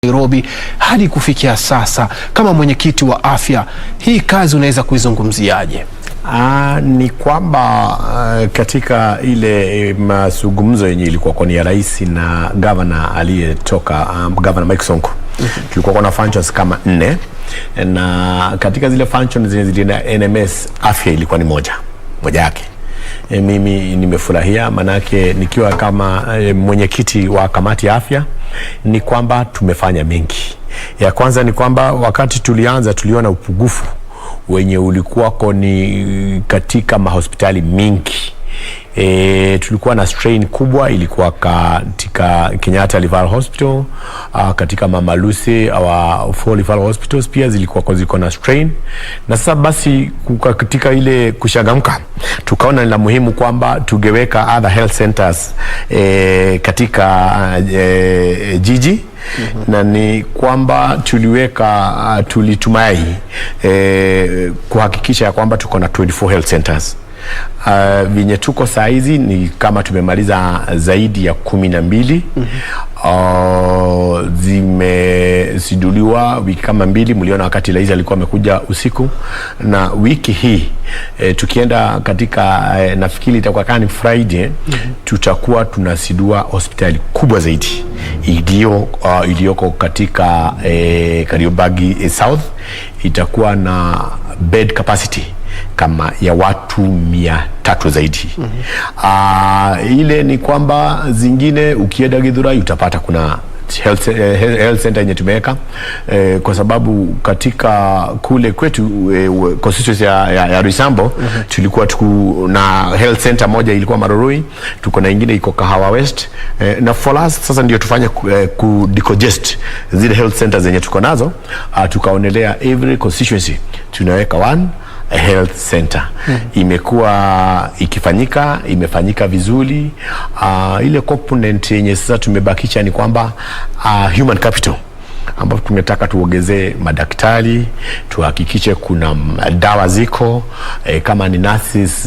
Nairobi hadi kufikia sasa, kama mwenyekiti wa afya, hii kazi unaweza kuizungumziaje? Ni kwamba katika ile mazungumzo yenye ilikuwa kwa ya rais na governor aliyetoka, Governor Mike Sonko, tulikuwa na functions kama 4, na katika zile functions zenye zilina NMS afya ilikuwa ni moja yake. Mimi nimefurahia, manake nikiwa kama mwenyekiti wa kamati ya afya ni kwamba tumefanya mengi. Ya kwanza ni kwamba wakati tulianza tuliona upungufu wenye ulikuwa ni katika mahospitali mingi. Tulikuwa na strain kubwa, ilikuwa katika Kenyatta Referral Hospital, katika Mama Lucy au Four Referral Hospitals pia zilikuwa ziko na strain. Na sasa basi katika ile kushagamka tukaona ni la muhimu kwamba tugeweka other health centers katika jiji. Na ni kwamba tulitumai kuhakikisha ya kwamba tuko na 24 health centers. Vinye tuko saizi ni kama tumemaliza zaidi ya 12. Zimesiduliwa wiki kama 2. Mliona wakati rais alikuwa amekuja usiku, na wiki hii tukienda katika nafikiri itakuwa kama ni Friday, tutakuwa tunasidua hospitali kubwa zaidi iliyoko katika Kariobangi South. Itakuwa na bed capacity kama ya watu 300 zaidi. Ile ni kwamba zingine ukienda Githurai utapata kuna health center yenye tumeweka, kwa sababu katika kule kwetu constituency ya Roysambu tulikuwa na health center moja ilikuwa Maroroi, tuko na nyingine iko Kahawa West, na for us sasa ndio tufanye ku decongest zile health centers zenye tuko nazo. Tukaonelea every constituency tunaweka one health center. Imekuwa imefanyika vizuri. Ile component yenye sasa tumebakisha ni kwamba human capital, ambapo tumetaka tuongezee madaktari, tuhakikishe kuna dawa ziko, kama ni nurses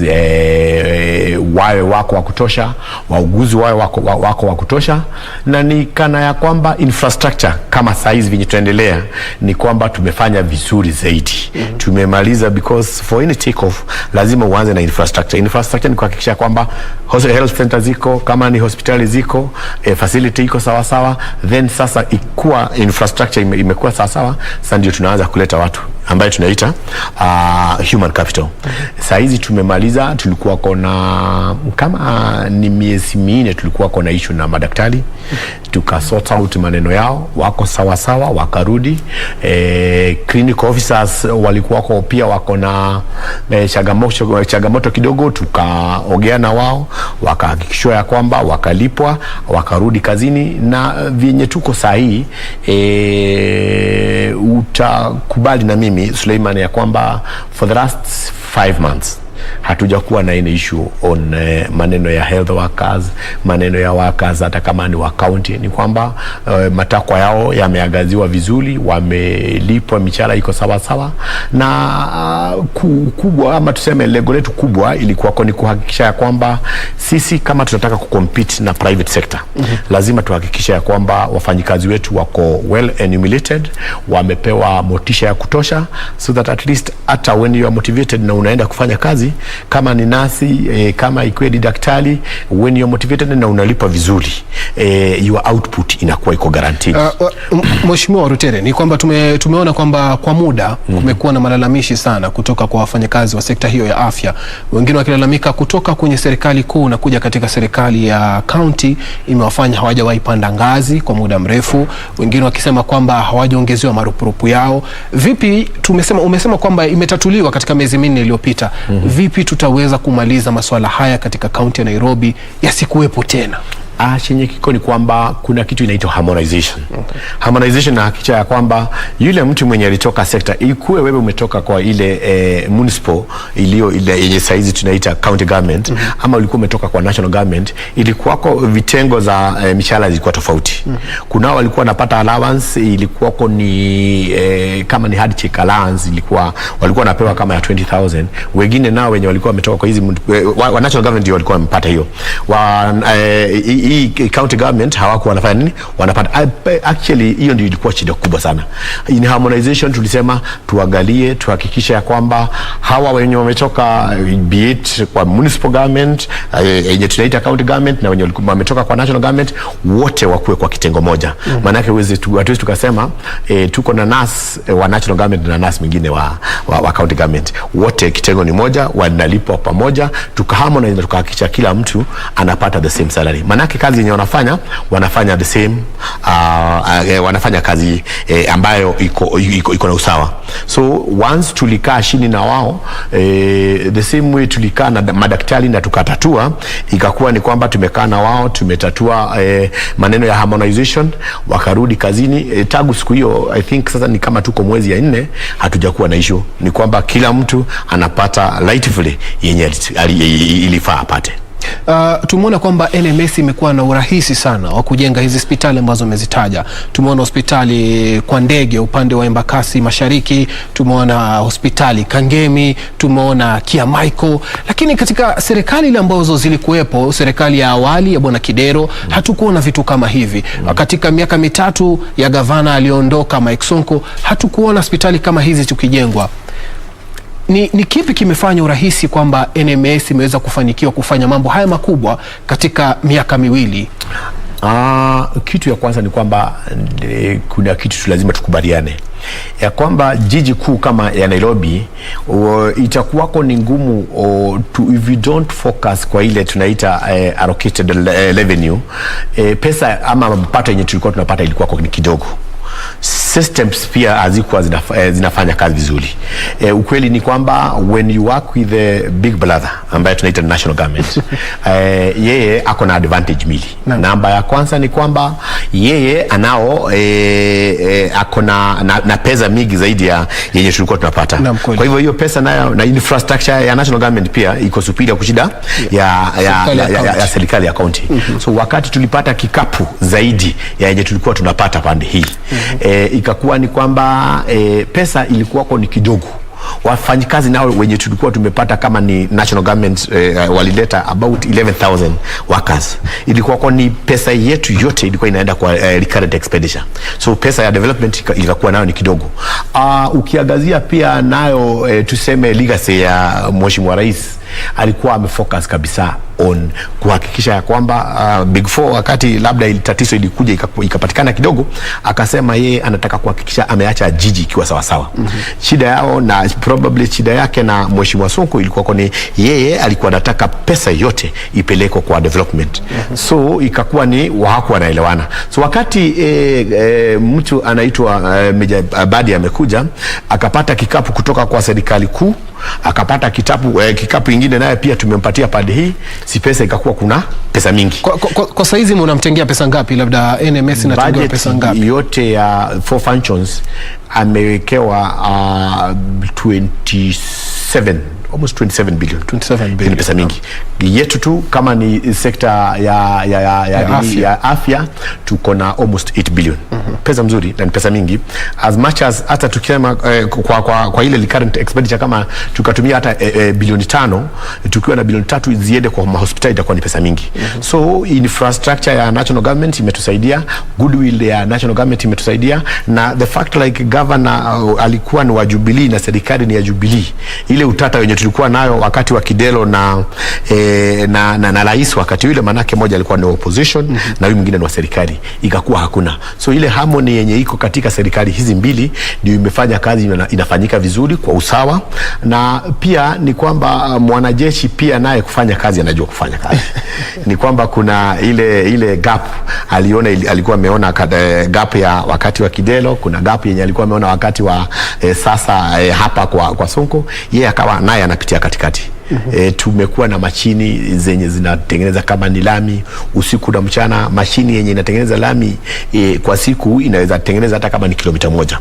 wawe wako wa kutosha, wauguzi wawe wako wa kutosha, na ni kana ya kwamba infrastructure kama size vinyi tuendelea ni kwamba tumefanya vizuri zaidi. Tumemaliza, because for any take off lazima uanze na infrastructure. Infrastructure ni kuhakikisha kwamba health center ziko, kama ni hospitali ziko, facility iko sawa sawa, then sasa ikuwa infrastructure imekuwa sawa sawa, sasa ndio tunaanza kuleta watu ambaye tunaita human capital. Saa hizi tumemaliza, tulikuwa kama ni miezi 4 tulikuwa na issue na madaktari, tukasort out maneno yao, wako sawa sawa, wakarudi. Clinical officers walikuwa pia wako na changamoto kidogo, tukaongea na wao, wakahakikishwa ya kwamba wakalipwa, wakarudi kazini. Na vyenye tuko saa hii, utakubali na mimi Suleiman ya kwamba for the last 5 months hatujakuwa na any issue on maneno ya health workers, maneno ya workers hata kama ni wa county. Ni kwamba matakwa yao yameangaziwa vizuri, wamelipwa, michara iko sawa sawa. Na kubwa ama tuseme lengo letu kubwa ilikuwa ni kuhakikisha ya kwamba sisi kama tunataka kucompete na private sector, lazima tuhakikisha ya kwamba wafanyikazi wetu wako well enumerated, wamepewa motisha ya kutosha, so that at least hata when you are motivated na unaenda kufanya kazi, kama ni nasi, kama ikuwe ni daktari, when you are motivated na unalipa vizuri, your output inakuwa iko guaranteed. Mheshimiwa Rutere, ni kwamba tumeona kwamba kwa muda kumekuwa na malalamishi sana kutoka kwa wafanyakazi wa sekta hiyo ya afya, wengine wakilalamika kutoka kwenye serikali kuu na kuja katika serikali ya county imewafanya hawajawahi panda ngazi kwa muda mrefu, wengine wakisema kwamba hawajaongezewa marupurupu yao. Vipi, umesema kwamba imetatuliwa katika miezi 4 iliyopita, vipi tutaweza kumaliza masuala haya katika kaunti ya Nairobi yasikuwepo tena? Chenye kiko ni kwamba kuna kitu inaitwa harmonization. Harmonization na hakikisha ya kwamba yule mtu mwenye alitoka sekta, ikuwe wewe umetoka kwa ile municipal ile yenye saizi tunaita county government, ama ulikuwa umetoka kwa national government, ilikuwa kwa vitengo za mishahara zilikuwa tofauti. Kuna walikuwa wanapata allowance, ilikuwa ni kama ni hard check allowance, walikuwa wanapewa kama ya 20,000. Wengine nao wenye walikuwa wametoka kwa hizi wa national government walikuwa wamepata hiyo. hii county government hawakuwa wanafanya nini, wanapata. Actually hiyo ndio ilikuwa shida kubwa sana. In harmonization tulisema tuangalie, tuhakikisha ya kwamba hawa wenye wametoka be it kwa municipal government, yenye tunaita county government, na wenye wametoka kwa national government, wote wakuwe kwa kitengo moja. Maana yake hatuwezi tukasema tuko na nurse wa national government na nurse mwingine wa county government, wote kitengo ni moja, wanalipwa pamoja, tukaharmonize, tukahakikisha kila mtu anapata the same salary. Maana yake kazi yenye wanafanya the same, wanafanya kazi ambayo iko na usawa. So once tulikaa chini na wao, the same way tulikaa na madaktari na tukatatua, ikakuwa ni kwamba tumekaa na wao, tumetatua maneno ya harmonization, wakarudi kazini. Tangu siku hiyo I think sasa ni kama tuko mwezi ya 4, hatujakuwa na issue. Ni kwamba kila mtu anapata rightfully yenye ilifaa apate. Tumeona kwamba NMS imekuwa na urahisi sana wa kujenga hizi hospitali ambazo umezitaja. Tumeona hospitali kwa ndege upande wa Embakasi Mashariki, tumeona hospitali Kangemi, tumeona Kiamaiko, lakini katika serikali ile ambazo zilikuwepo, serikali ya awali ya Bwana Kidero, hatukuona vitu kama hivi. Katika miaka mitatu ya gavana aliondoka Mike Sonko, hatukuona hospitali kama hizi tukijengwa. Ni kipi kimefanya urahisi kwamba NMS imeweza kufanikiwa kufanya mambo haya makubwa katika miaka miwili? Kitu ya kwanza ni kwamba kuna kitu lazima tukubaliane ya kwamba jiji kuu kama ya Nairobi itakuwako ni ngumu if you don't focus kwa ile tunaita allocated revenue, pesa ama mapato yenye tulikuwa tunapata ilikuwa ni kidogo. Systems pia hazikuwa zinafanya kazi vizuri. Ukweli ni kwamba when you work with the big brother ambaye tunaita national government, yeye ako na advantage mili. Namba ya kwanza ni kwamba yeye anao ako na pesa mingi zaidi ya yenye tulikuwa tunapata. Kwa hivyo hiyo pesa nayo na infrastructure ya national government pia iko superior kushida ya serikali ya county. So wakati tulipata kikapu zaidi ya yenye tulikuwa tunapata pande hii, ikakuwa ni kwamba pesa ilikuwa ni kidogo. Wafanyikazi nao wenye tulikuwa tumepata kama ni national government walileta about 11,000 workers. Ilikuwa ni pesa yetu yote ilikuwa inaenda kwa recurrent expenditure. So pesa ya development ilikuwa nayo ni kidogo. Ukiangazia pia nayo tuseme legacy ya Mheshimiwa Rais, alikuwa amefocus kabisa on kuhakikisha ya kwamba Big Four, wakati labda tatizo ilikuja ikapatikana kidogo, akasema yeye anataka kuhakikisha ameacha jiji ikiwa sawa sawa. Shida yao na probably shida yake na Mheshimiwa Sonko ilikuwa ni yeye alikuwa anataka pesa yote ipelekwe kwa development. So ikakuwa ni wako wanaelewana. So wakati mtu anaitwa Meja Abadi amekuja, akapata kikapu kutoka kwa serikali kuu, akapata kikapu ingine naye pia tumempatia pande hii, si pesa ikakuwa kuna pesa mingi. Kwa saizi mnamtengea pesa ngapi? Labda NMS inatengewa pesa ngapi? Yote ya 4 functions amewekewa 27 almost 27 billion. 27 billion. Ni pesa mingi. Yetu tu kama ni sekta ya afya tuko na almost 8 billion. Pesa mzuri na ni pesa mingi. As much as hata tukisema kwa ile current expenditure kama tukatumia hata bilioni 5, tukiwa na bilioni 3 ziende kwa hospitali itakuwa ni pesa mingi. So infrastructure ya national government imetusaidia, goodwill ya national government imetusaidia, na the fact like governor alikuwa ni wa Jubilee na serikali ni ya Jubilee. Ile utata wenye tulikuwa nayo wakati wa Kidero na rais wakati yule, manake moja alikuwa ni opposition na huyu mwingine ni wa serikali, ikakuwa hakuna. So ile harmony yenye iko katika serikali hizi mbili ndio imefanya kazi inafanyika vizuri kwa usawa. Na pia ni kwamba mwanajeshi pia naye kufanya kazi anajua kufanya kazi. Ni kwamba kuna ile gap aliona, alikuwa ameona gap ya wakati wa Kidero, kuna gap yenye alikuwa ameona wakati wa sasa hapa kwa Sonko, yeye akawa naye anapitia katikati. Tumekuwa na mashini zenye zinatengeneza kama ni lami usiku na mchana. Mashini yenye inatengeneza lami kwa siku inaweza tengeneza hata kama ni kilomita 1.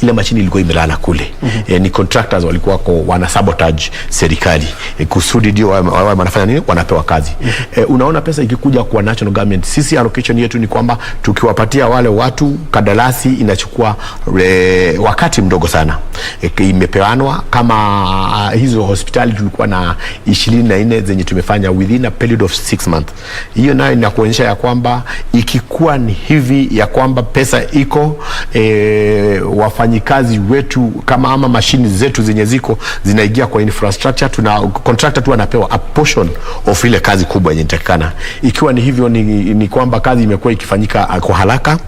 Ile mashini ilikuwa imelala kule. Ni contractors walikuwa wana sabotage serikali kusudi ndio wanafanya nini, wanapewa kazi. Unaona pesa ikikuja kwa national government, sisi allocation yetu ni kwamba tukiwapatia wale watu kadalasi inachukua wakati mdogo sana. Imepewanwa kama hizo hospitali tulikuwa na 124 zenye tumefanya within a period of 6 months. Hiyo nayo inakuonyesha ya kwamba ikikuwa ni hivi ya kwamba pesa iko, wafanyikazi wetu kama ama mashini zetu zenye ziko zinaingia kwa infrastructure, tuna contractor tu anapewa a portion of ile kazi kubwa yenye inatakikana. Ikiwa ni hivyo ni kwamba kazi imekuwa ikifanyika kwa haraka.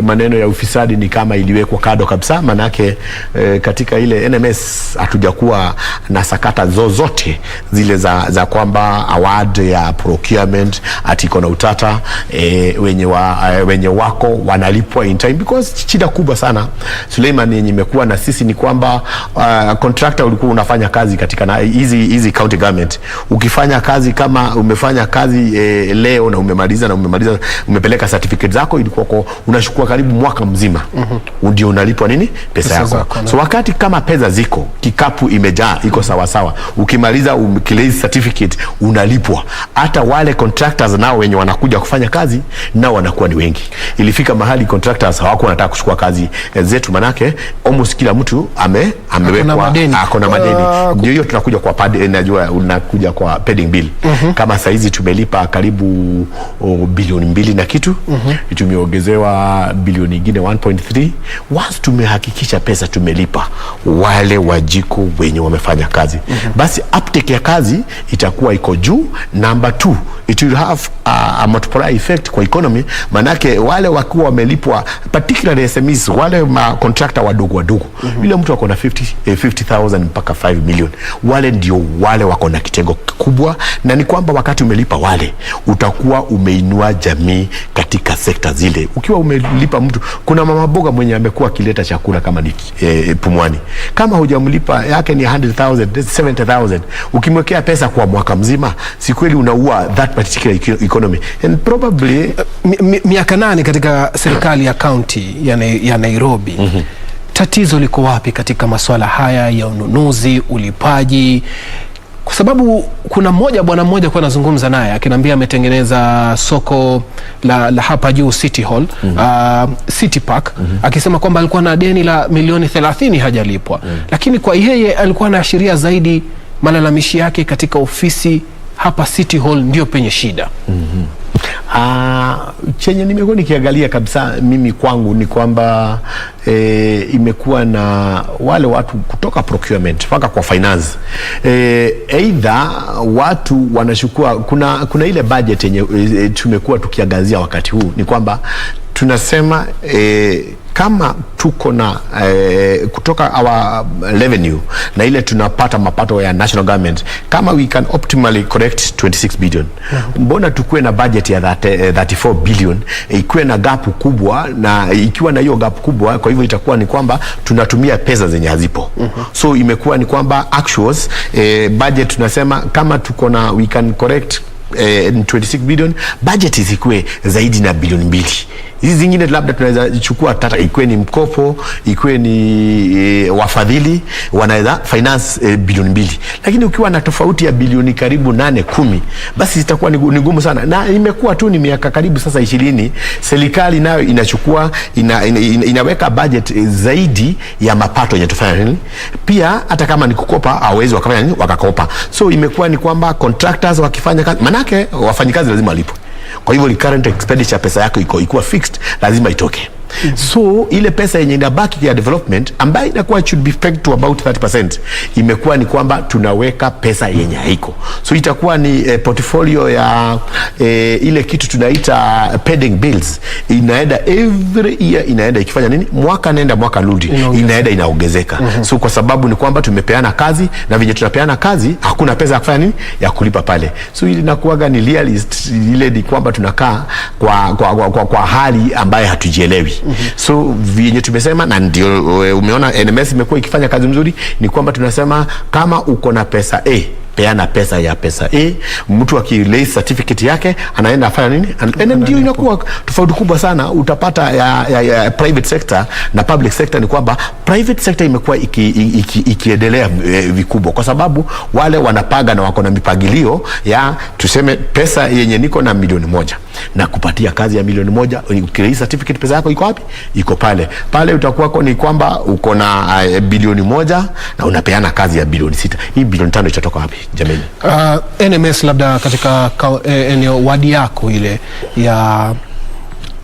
Maneno ya ufisadi ni kama iliwekwa kado kabisa, manake katika ile NMS hatujakuwa na sakata zozote zile za kwamba award ya procurement atiko na utata, wenye wako wanalipwa in time, because shida kubwa sana Suleiman yenye imekuwa na sisi ni kwamba contractor ulikuwa unafanya kazi katika na hizi county government, ukifanya kazi kama umefanya kazi leo na umemaliza umepeleka certificate zako, ilikuwa unachukua karibu mwaka mzima ndio unalipwa nini pesa yako. So wakati kama pesa ziko, kikapu imejaa, iko sawa sawa, ukimaliza ukilezi certificate unalipwa. Hata wale contractors nao wenye wanakuja kufanya kazi nao wanakuwa ni wengi. Ilifika mahali contractors hawako wanataka kuchukua kazi zetu, manake almost kila mtu amewekwa akona madeni. Ndio hiyo tunakuja kwa najua unakuja kwa pending bill. Kama saizi tumelipa karibu bilioni 2 na kitu, tumeongezewa bilioni nyingine 1.3. Once tumehakikisha pesa tumelipa wale wajiko wenye wamefanya kazi, basi uptake ya kazi itakuwa iko juu. Number 2, it will have a multiplier effect kwa economy, manake wale wakiwa wamelipwa, particularly SMEs, wale contractor wadogo bila mtu wako na 50,000 mpaka 5 million, wale ndio wale wako na kitengo kubwa. Na ni kwamba wakati umelipa wale, utakuwa umeinua jamii katika sekta zile. Ukiwa umelipa mtu, kuna mama boga mwenye amekuwa akileta chakula kama ni Pumwani, kama hujamlipa yake ni 100,000, 70,000, ukimwekea pesa kwa mwaka mzima, si kweli unaua that particular economy. And probably miaka 8 katika serikali ya county ya Nairobi. Tatizo liko wapi katika masuala haya ya ununuzi, ulipaji? Kwa sababu kuna bwana mmoja kwa nazungumza naye akiniambia ametengeneza soko la hapa juu City Hall, City Park, akisema kwamba alikuwa na deni la milioni 30 hajalipwa. Lakini kwa yeye alikuwa anaashiria zaidi malalamishi yake katika ofisi hapa City Hall ndio penye shida. Chenye nimekuwa nikiangalia kabisa mimi kwangu ni kwamba imekuwa na wale watu kutoka procurement mpaka kwa finance, either watu wanachukua, kuna ile budget yenye tumekuwa tukiangazia wakati huu, ni kwamba tunasema kama tuko na kutoka our revenue na ile tunapata mapato ya national government, kama we can optimally correct 26 billion, mbona tukue na budget ya 34 billion, ikuwe na gap kubwa? Na ikiwa na hiyo gap kubwa, kwa hivyo itakuwa ni kwamba tunatumia pesa zenye hazipo. So imekuwa ni kwamba actuals budget tunasema kama tuko na we can correct 26 billion, budget izikue zaidi na bilioni 2. Hizi zingine labda tunaweza chukua ikuwe ni mkopo, ikuwe ni wafadhili wanaweza finance bilioni 2. Lakini ukiwa na tofauti ya bilioni karibu 8-10, basi itakuwa ni gumu sana. Na imekuwa tu ni miaka karibu sasa 20 serikali nayo inachukua inaweka budget zaidi ya mapato yenye tufanya nini. Pia hata kama ni kukopa hawezi wakafanya nini, wakakopa. So imekuwa ni kwamba contractors wakifanya kazi, manake wafanyikazi lazima walipwe. Kwa hivyo current expenditure pesa yako ikuwa fixed, lazima itoke. So ile pesa yenye inabaki ya development ambayo inakuwa should be pegged to about 30%, imekuwa ni kwamba tunaweka pesa yenye haiko. So itakuwa ni portfolio ya ile kitu tunaita pending bills, inaenda every year, inaenda ikifanya nini, mwaka nenda mwaka rudi, inaenda inaongezeka. So kwa sababu ni kwamba tumepeana kazi, na vile tunapeana kazi hakuna pesa ya kufanya nini, ya kulipa pale. So ili nakuaga ni realist, ile ni kwamba tunakaa kwa hali ambayo hatujielewi. So vyenye tumesema, na ndio umeona NMS imekuwa ikifanya kazi mzuri, ni kwamba tunasema kama uko na pesa peana pesa ya pesa mtu akilei certificate yake anaenda afanya nini, ndio inakuwa tofauti kubwa sana. Utapata ya private sector na public sector ni kwamba private sector imekuwa ikiendelea vikubwa, kwa sababu wale wanapaga na wako na mipagilio ya tuseme pesa yenye niko na milioni 1 na kupatia kazi ya milioni 1, ukilei certificate pesa yako iko wapi? Iko pale utakuwa ni kwamba uko na bilioni 1 na unapeana kazi ya bilioni 6. Hii bilioni 5 itatoka wapi jamani? NMS labda katika eneo wadi yako ile ya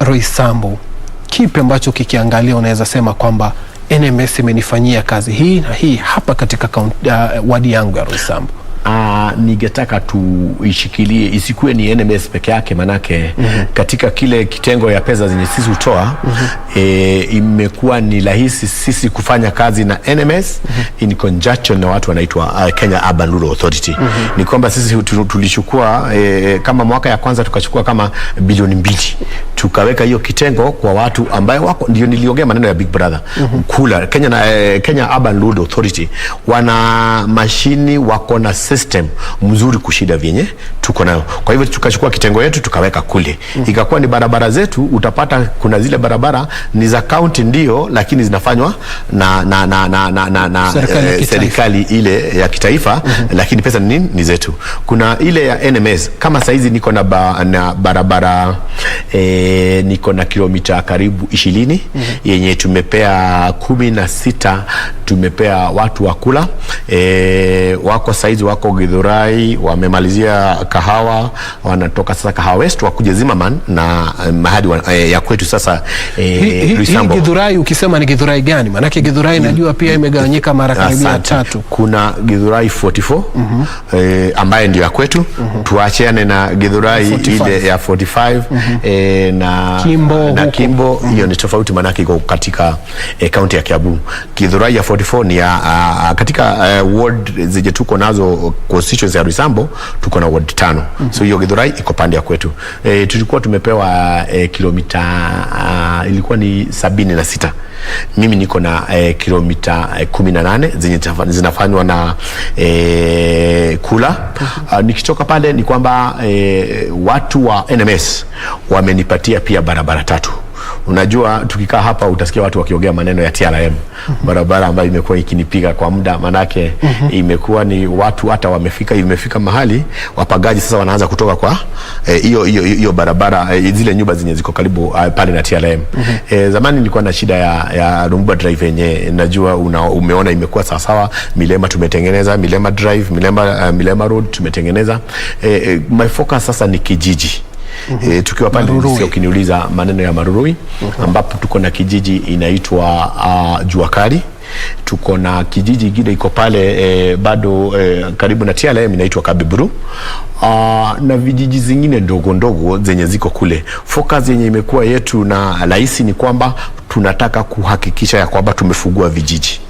Roysambu, kipi ambacho kikiangalia unaweza sema kwamba NMS imenifanyia kazi hii na hii hapa katika wadi yangu ya Roysambu? Ningetaka tuishikilie isikuwe ni NMS peke yake, manake katika kile kitengo ya pesa zenye sisi hutoa imekuwa ni rahisi sisi kufanya kazi na NMS in conjunction na watu wanaitwa Kenya Urban Rural Authority. Ni kwamba sisi tulichukua kama mwaka ya kwanza tukachukua kama bilioni 2 tukaweka hiyo kitengo kwa watu ambayo wako, ndio niliongea maneno ya Big Brother kula Kenya Urban Rural Authority wana mashini, wako na system mzuri kushida vyenye tuko nayo. Kwa hivyo tukachukua kitengo yetu tukaweka kule. Ikakuwa ni barabara zetu, utapata kuna zile barabara ni za county ndio, lakini zinafanywa na serikali ile ya kitaifa, lakini pesa ni zetu. Kuna ile ya NMS, kama saizi niko na barabara niko na kilomita karibu 20 yenye tumepea 16 tumepea watu wa kula. Wako saizi wako Githurai, wamemalizia Kahawa, wanatoka sasa Kahawa West wakuje Zimmerman na mahadi ya kwetu sasa Roysambu. Githurai ukisema ni Githurai gani? Manake Githurai najua pia imegawanyika mara karibia 3. Kuna Githurai 44 ambaye ndio ya kwetu. Tuacheane na Githurai ile ya 45 na Kimbo hiyo ni tofauti, manake iko katika county ya Kiambu. Githurai ya 44 ni ya katika ward zije tuko nazo constituency ya Roysambu tuko na ward 5. So hiyo Githurai iko pande ya kwetu. Tulikuwa tumepewa kilomita ilikuwa ni 76. Mimi niko na kilomita 18 zenye zinafanywa na kula. Nikitoka pale ni kwamba watu wa NMS wamenipatia pia barabara 3. Unajua tukikaa hapa utasikia watu wakiongea maneno ya TRM, barabara ambayo imekuwa ikinipiga kwa muda, manake imekuwa ni watu hata imefika mahali wapagaji sasa wanaanza kutoka kwa hiyo barabara, zile nyumba zenye ziko karibu pale na TRM. Zamani nilikuwa na shida ya Lumumba Drive yenye najua umeona imekuwa sawa. Milema tumetengeneza, Milema Drive, Milema Road tumetengeneza. My focus sasa ni kijiji. Tukiwa pale sio ukiniuliza maneno ya Marurui, ambapo tuko na kijiji inaitwa Juakali. Tuko na kijiji kingine iko pale bado karibu na TLM inaitwa Kabiburu. Na vijiji zingine ndogo zenye ziko kule. Focus yenye imekuwa yetu na rahisi ni kwamba tunataka kuhakikisha ya kwamba tumefungua vijiji.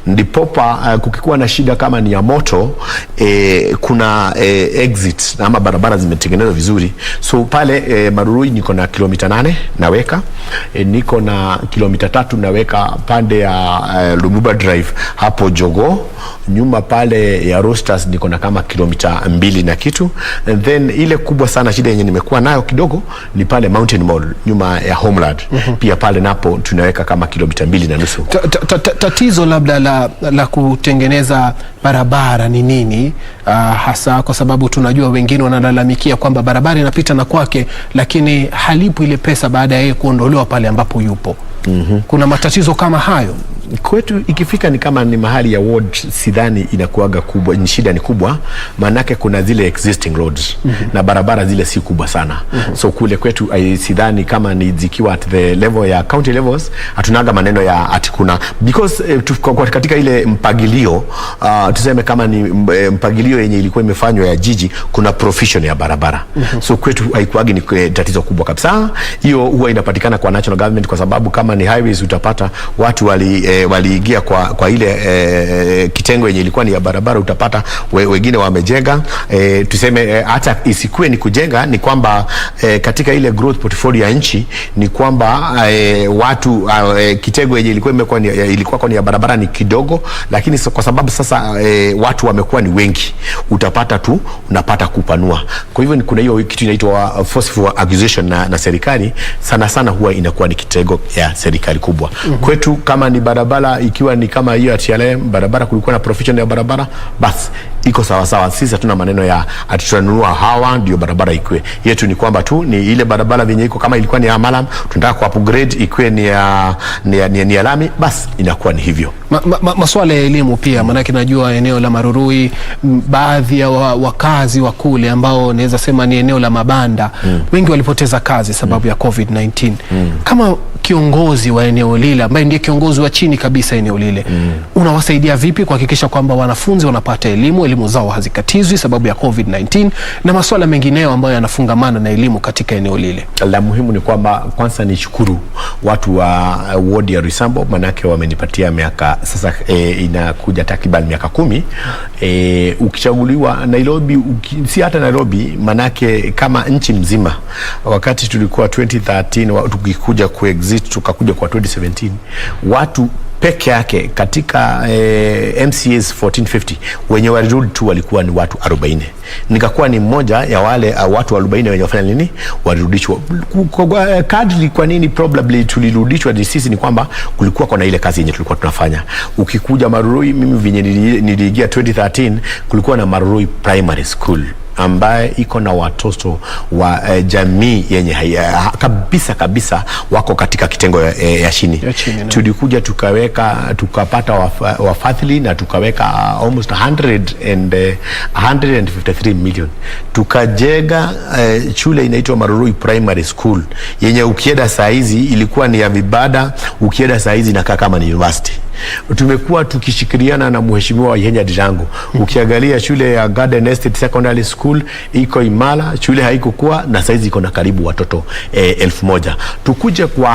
Ndipopa kukikuwa na shida kama ni ya moto, kuna exit ama barabara zimetengenezwa vizuri. So pale Marurui niko na kilomita 8 naweka, niko na kilomita 3 naweka pande ya Lumumba Drive hapo Jogo. Nyuma pale ya Roasters niko na kama kilomita 2 na kitu. And then ile kubwa sana shida yenye nimekuwa nayo kidogo ni pale Mountain Mall nyuma ya Homeland. Pia pale napo tunaweka kama kilomita 2.5. Tatizo labda la kutengeneza barabara ni nini hasa? Kwa sababu tunajua wengine wanalalamikia kwamba barabara inapita na kwake, lakini halipo ile pesa baada ya yeye kuondolewa pale ambapo yupo. Kuna matatizo kama hayo kwetu. Ikifika ni kama ni mahali ya ward, sidhani inakuaga kubwa, ni shida ni kubwa, manake kuna zile existing roads na barabara zile si kubwa sana. So kule kwetu sidhani kama ni zikiwa at the level ya county levels, hatunaga maneno ya ati kuna, because katika ile mpagilio tuseme kama ni mpagilio yenye ilikuwa imefanywa ya jiji, kuna provision ya barabara. So kwetu haikuagi ni tatizo kubwa kabisa. Hiyo huwa inapatikana kwa national government, kwa sababu kama ni highways utapata watu waliingia kwa ile kitengo yenye ilikuwa ni ya barabara, utapata wengine wamejenga. Tuseme hata isikue ni kujenga, ni kwamba katika ile growth portfolio ya nchi ni kwamba watu kitengo yenye ilikuwa ni ya barabara ni kidogo, lakini kwa sababu sasa watu wamekuwa ni wengi, utapata tu unapata kupanua. Kwa hivyo kuna hiyo kitu inaitwa forceful acquisition na serikali sana huwa inakuwa ni kitengo ya serikali kubwa. Kwetu kama ni barabara, ikiwa ni kama hiyo ya TLM barabara, kulikuwa na profession ya barabara, basi iko sawa. Sisi hatuna maneno ya atutanunua hawa ndio barabara ikue. Yetu ni kwamba tu ni ile barabara yenye iko, kama ilikuwa ni ya malam tunataka ku upgrade ikue ni ya lami, basi inakuwa ni hivyo. Masuala ya elimu pia, maana najua eneo la Marurui baadhi ya wakazi wa kule ambao naweza sema ni eneo la mabanda, wengi walipoteza kazi sababu ya COVID-19. Kama kiongozi wa eneo lile ambaye ndiye kiongozi wa chini kabisa eneo lile, unawasaidia vipi kuhakikisha kwamba wanafunzi wanapata elimu zao hazikatizwi sababu ya COVID-19 na masuala mengineyo ambayo yanafungamana na elimu katika eneo lile? La muhimu ni kwamba kwanza nishukuru watu wa ward ya Roysambu, manake wamenipatia miaka sasa inakuja takriban miaka 10. Ukichaguliwa Nairobi, si hata Nairobi, manake kama nchi mzima, wakati tulikuwa 2013 tukikuja kuexit tukakuja kwa 2017, watu peke yake katika MCAs 1450 wenye walirudi tu walikuwa ni watu 40. Nikakuwa ni mmoja ya wale watu 40 wenye wafanya nini, walirudishwa. Kadri kwa nini probably tulirudishwa sisi ni kwamba kulikuwa kuna ile kazi yenye tulikuwa tunafanya. Ukikuja Marurui, mimi vinye niliingia 2013, kulikuwa na Marurui Primary School ambaye iko na watoto wa jamii yenye kabisa wako katika kitengo ya chini. Tulikuja tukapata wafadhili na tukaweka almost 153 million. Tukajenga shule inaitwa Marurui Primary School yenye ukienda saa hizi ilikuwa ni ya vibada, ukienda saa hizi inakaa kama ni university. Tumekuwa tukishikiriana na mheshimiwa Ihenya Dirango. Ukiangalia shule ya Garden Estate Secondary School iko imara, shule haikukuwa na saizi iko na karibu watoto 1000. Tukuje kwa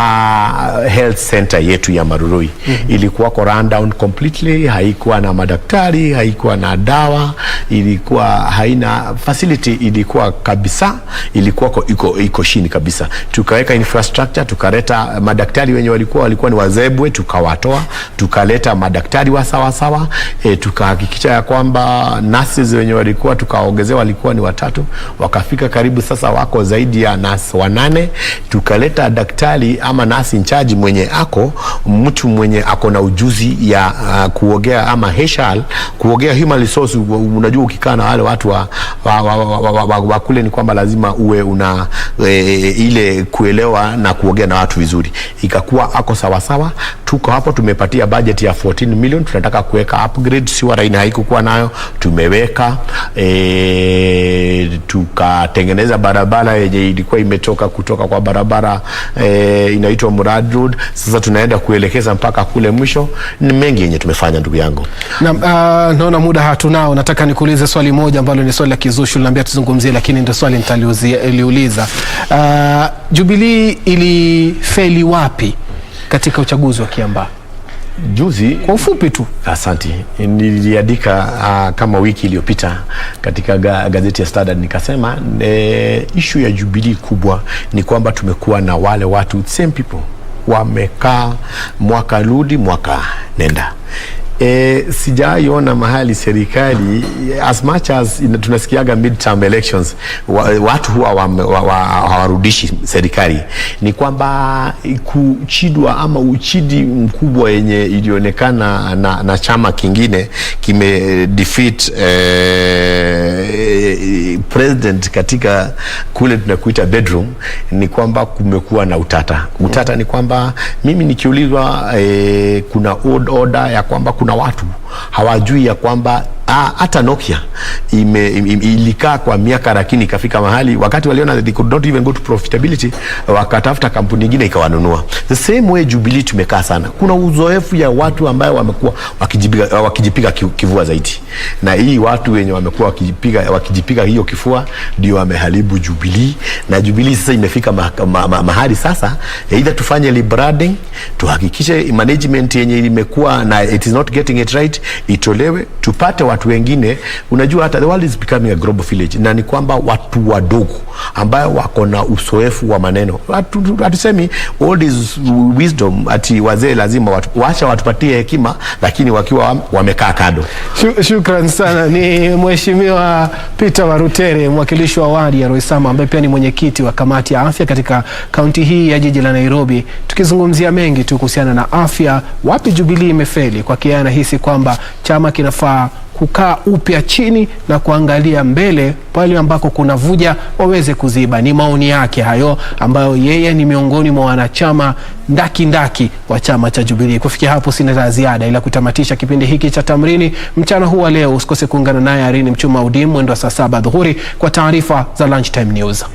health center yetu ya Marurui, ilikuwa kwa rundown completely, haikuwa na madaktari, haikuwa na dawa, ilikuwa haina facility, ilikuwa kabisa, ilikuwa iko chini kabisa. Tukaweka infrastructure, tukaleta madaktari wenye walikuwa ni wazebwe, tukawatoa, tukaleta madaktari wa sawa, tukahakikisha ya kwamba nurses wenye walikuwa tukaongezea walikuwa ni 3, wakafika karibu sasa wako zaidi ya nurse 8. Tukaleta daktari ama nurse in charge mwenye mtu mwenye ako na ujuzi ya kuogea ama HR, kuogea human resource. Unajua ukikaa na wale watu wa kule ni kwamba lazima uwe una ile kuelewa na kuogea na watu vizuri. Ikakuwa sawa. Tuko hapo, tumepatia budget ya 14 million, tunataka kuweka upgrade, siwa raina haikukuwa nayo, tumeweka tukatengeneza barabara yenye ilikuwa imetoka kutoka kwa barabara inaitwa Murad Road. Sasa tunaenda kuelekeza mpaka kule mwisho. Ni mengi yenye tumefanya ndugu yangu. Naona muda hatunao. Nataka nikuulize swali moja ambalo ni swali la kizushi, niliambia tuzungumzie, lakini ndio swali nitaliuliza. Jubilee ilifeli wapi katika uchaguzi wa Kiambaa? Juzi kwa ufupi tu. Asante. Niliandika kama wiki iliyopita katika gazeti ya Standard, nikasema issue ya Jubilee kubwa ni kwamba tumekuwa na wale watu same people wamekaa mwaka rudi mwaka nenda. Sijaiona mahali serikali as much as tunasikiaga midterm elections watu huwa hawarudishi serikali, ni kwamba kuchidwa ama uchidi mkubwa yenye ilionekana na chama kingine kime defeat president katika kule tunakuita bedroom, ni kwamba kumekuwa na utata. Ni kwamba mimi nikiulizwa kuna order ya kwamba kuna watu hawajui ya kwamba hata Nokia ilikaa kwa miaka, lakini ikafika mahali wakati waliona they could not even go to profitability, wakatafuta kampuni nyingine ikawanunua. The same way Jubilee tumekaa sana. Kuna uzoefu ya watu ambao wamekuwa wakijipiga kifua zaidi, na hii watu wenye wamekuwa wakijipiga hiyo kifua ndio wameharibu Jubilee. Na Jubilee sasa imefika mahali sasa, either tufanye rebranding, tuhakikishe management yenye imekuwa na it is not getting it right itolewe, tupate watu wengine. Unajua hata the world is becoming a global village, na ni kwamba watu wadogo ambao wako na uzoefu wa maneno, hatusemi old is wisdom, ati wazee lazima watupatie hekima, lakini wakiwa wamekaa kado. Shukran sana. Ni Mheshimiwa Peter Warutere, mwakilishi wa wadi ya Roysambu, ambaye pia ni mwenyekiti wa kamati ya afya katika kaunti hii ya jiji la Nairobi, tukizungumzia mengi tu kuhusiana na afya, wapi Jubilee imefeli. Kwa kiasi anahisi kwamba chama kinafaa kukaa upya chini na kuangalia mbele, pale ambako kuna vuja waweze kuziba. Ni maoni yake hayo, ambayo yeye ni miongoni mwa wanachama ndaki wa chama cha Jubilee. Kufikia hapo sina la ziada ila kutamatisha kipindi hiki cha Tamrini mchana huu wa leo. Usikose kuungana naye Irene Mchuma Udim mwendo wa saa 7 dhuhuri kwa taarifa za Lunchtime News.